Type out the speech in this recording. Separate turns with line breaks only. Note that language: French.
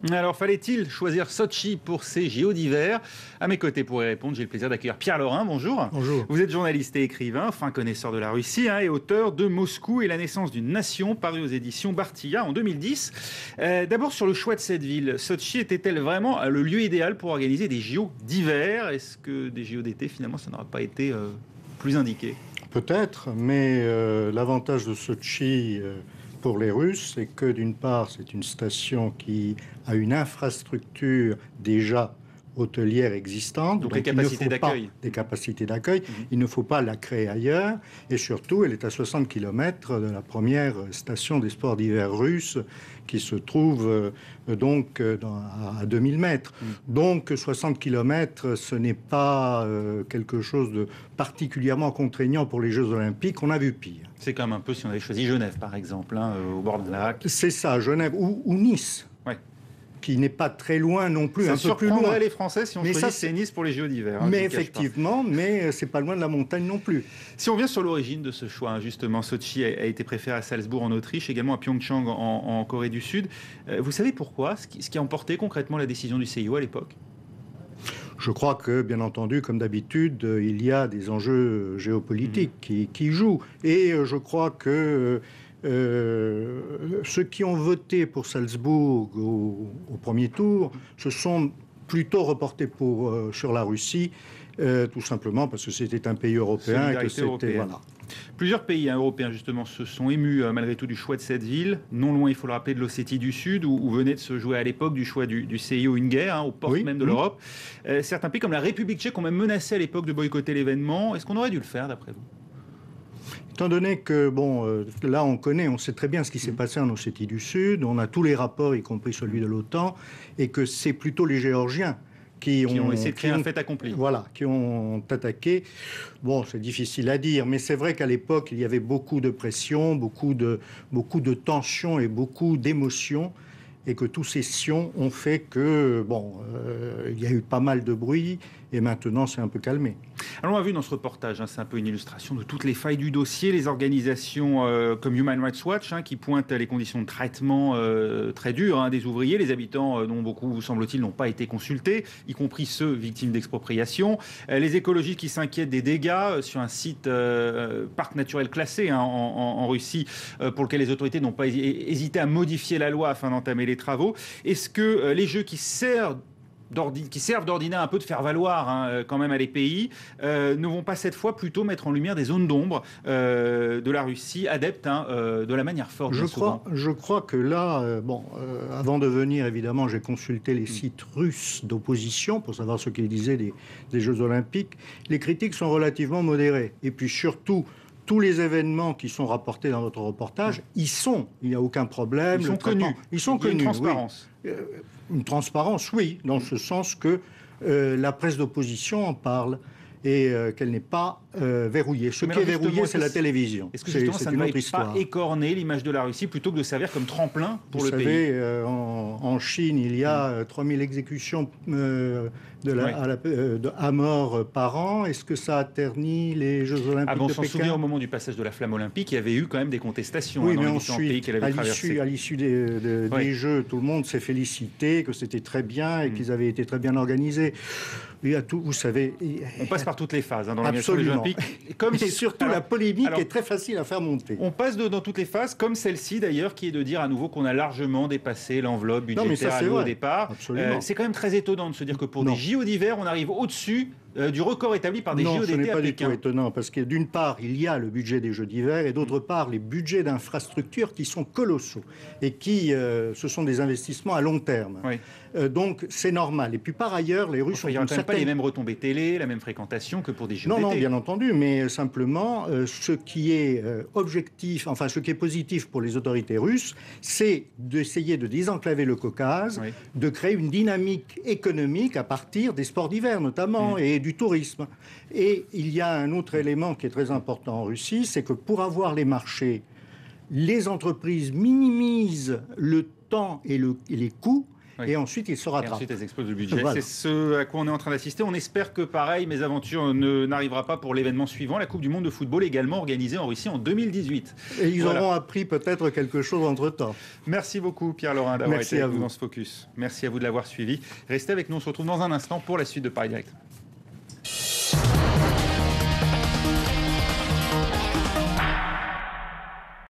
Alors, fallait-il choisir Sotchi pour ces JO d'hiver? À mes côtés pour y répondre, j'ai le plaisir d'accueillir Pierre Laurin. Bonjour.
Bonjour.
Vous êtes journaliste et écrivain, fin connaisseur de la Russie, et auteur de Moscou et la naissance d'une nation, paru aux éditions Bartilla en 2010. D'abord, sur le choix de cette ville, Sotchi était-elle vraiment le lieu idéal pour organiser des JO d'hiver? Est-ce que des JO d'été, finalement, ça n'aurait pas été plus indiqué?
Peut-être, mais l'avantage de Sotchi pour les Russes, c'est que d'une part, c'est une station qui a une infrastructure déjà hôtelière existante.
Donc les capacités d'accueil.
Des capacités d'accueil. Il ne faut pas la créer ailleurs. Et surtout, elle est à 60 km de la première station des sports d'hiver russes qui se trouve à 2000 mètres. Donc 60 km, ce n'est pas quelque chose de particulièrement contraignant pour les Jeux Olympiques. On a vu pire.
C'est quand même un peu si on avait choisi Genève, par exemple, au bord d'un lac.
C'est ça, Genève ou Nice.
Ouais.
Qui n'est pas très loin non plus,
ça
un peu plus loin.
surprendrait les Français si on choisissait Nice pour les JO d'hiver.
Mais effectivement, mais c'est pas loin de la montagne non plus.
Si on vient sur l'origine de ce choix, justement, Sotchi a été préféré à Salzbourg en Autriche, également à Pyeongchang en Corée du Sud. Vous savez pourquoi? Ce qui a emporté concrètement la décision du CIO à l'époque?
Je crois que, bien entendu, comme d'habitude, il y a des enjeux géopolitiques qui jouent. Et je crois que ceux qui ont voté pour Salzbourg au premier tour se sont plutôt reportés sur la Russie, tout simplement parce que c'était un pays européen. Et que c'était, voilà.
Plusieurs pays européens, justement, se sont émus malgré tout du choix de cette ville, non loin, il faut le rappeler, de l'Ossétie du Sud, où venait de se jouer à l'époque du choix du CIO une guerre, aux portes même de l'Europe. Certains pays, comme la République tchèque, ont même menacé à l'époque de boycotter l'événement. Est-ce qu'on aurait dû le faire, d'après vous?
Étant donné que, là, on sait très bien ce qui s'est passé en Ossétie du Sud, on a tous les rapports, y compris celui de l'OTAN, et que c'est plutôt les Géorgiens qui ont
essayé de créer un fait accompli.
Voilà, qui ont attaqué. Bon, c'est difficile à dire, mais c'est vrai qu'à l'époque, il y avait beaucoup de pression, beaucoup de tensions et beaucoup d'émotions, et que tous ces sions ont fait que, il y a eu pas mal de bruit, et maintenant, c'est un peu calmé.
Alors, on a vu dans ce reportage, c'est un peu une illustration de toutes les failles du dossier, les organisations comme Human Rights Watch, qui pointent les conditions de traitement très dures des ouvriers, les habitants dont beaucoup, semble-t-il, n'ont pas été consultés, y compris ceux victimes d'expropriation, les écologistes qui s'inquiètent des dégâts sur un site parc naturel classé en Russie, pour lequel les autorités n'ont pas hésité à modifier la loi afin d'entamer les travaux. Est-ce que les jeux qui servent d'ordinaire un peu de faire valoir quand même à les pays, ne vont pas cette fois plutôt mettre en lumière des zones d'ombre de la Russie, adepte de la manière forte?
Je crois que là, avant de venir, évidemment, j'ai consulté les sites russes d'opposition pour savoir ce qu'ils disaient des Jeux Olympiques. Les critiques sont relativement modérées. Et puis surtout, tous les événements qui sont rapportés dans votre reportage, il n'y a aucun problème.
Ils sont connus.
Ils sont connus.
Une transparence.
Oui. Une transparence, oui, dans ce sens que la presse d'opposition en parle et qu'elle n'est pas verrouillée. Ce qui est verrouillé, c'est la télévision.
Est-ce que justement, ça ne va pas écorner l'image de la Russie plutôt que de servir comme tremplin pour le pays?
Vous savez, en Chine, il y a 3000 exécutions à mort par an. Est-ce que ça a terni les Jeux Olympiques de Pékin?
On s'en souvient au moment du passage de la flamme olympique, il y avait eu quand même des contestations
dans
les différents pays qu'elle avait traversés.
À l'issue des Jeux, tout le monde s'est félicité, que c'était très bien et qu'ils avaient été très bien organisés. Il y a tout, vous savez...
On passe par toutes les phases dans l'organisation des Jeux Olympiques.
Et surtout, la polémique est très facile à faire monter.
On passe dans toutes les phases, comme celle-ci d'ailleurs, qui est de dire à nouveau qu'on a largement dépassé l'enveloppe budgétaire allouée au départ. C'est quand même très étonnant de se dire que pour des JO d'hiver, on arrive au-dessus du record établi par des JO d'été à Pékin.
Non, ce n'est pas du tout étonnant, parce que d'une part, il y a le budget des Jeux d'hiver, et d'autre part, les budgets d'infrastructures qui sont colossaux, et qui, ce sont des investissements à long terme.
Oui.
Donc, c'est normal. Et puis, par ailleurs, les Russes ont
il n'y a quand même pas les mêmes retombées télé, la même fréquentation que pour des JO d'été.
Non, bien entendu, mais simplement, ce qui est objectif, enfin, ce qui est positif pour les autorités russes, c'est d'essayer de désenclaver le Caucase, de créer une dynamique économique à partir des sports d'hiver, notamment, et du tourisme. Et il y a un autre élément qui est très important en Russie, c'est que pour avoir les marchés, les entreprises minimisent le temps et les coûts, et ensuite ils se rattrapent.
Et ensuite elles explosent le budget.
Voilà.
C'est ce à quoi on est en train d'assister. On espère que pareil, Mésaventure n'arrivera pas pour l'événement suivant, la Coupe du Monde de football également organisée en Russie en 2018.
Et ils auront appris peut-être quelque chose entre-temps.
Merci beaucoup Pierre Laurin d'avoir été avec nous
vous
dans ce focus. Merci à vous de l'avoir suivi. Restez avec nous, on se retrouve dans un instant pour la suite de Paris Direct.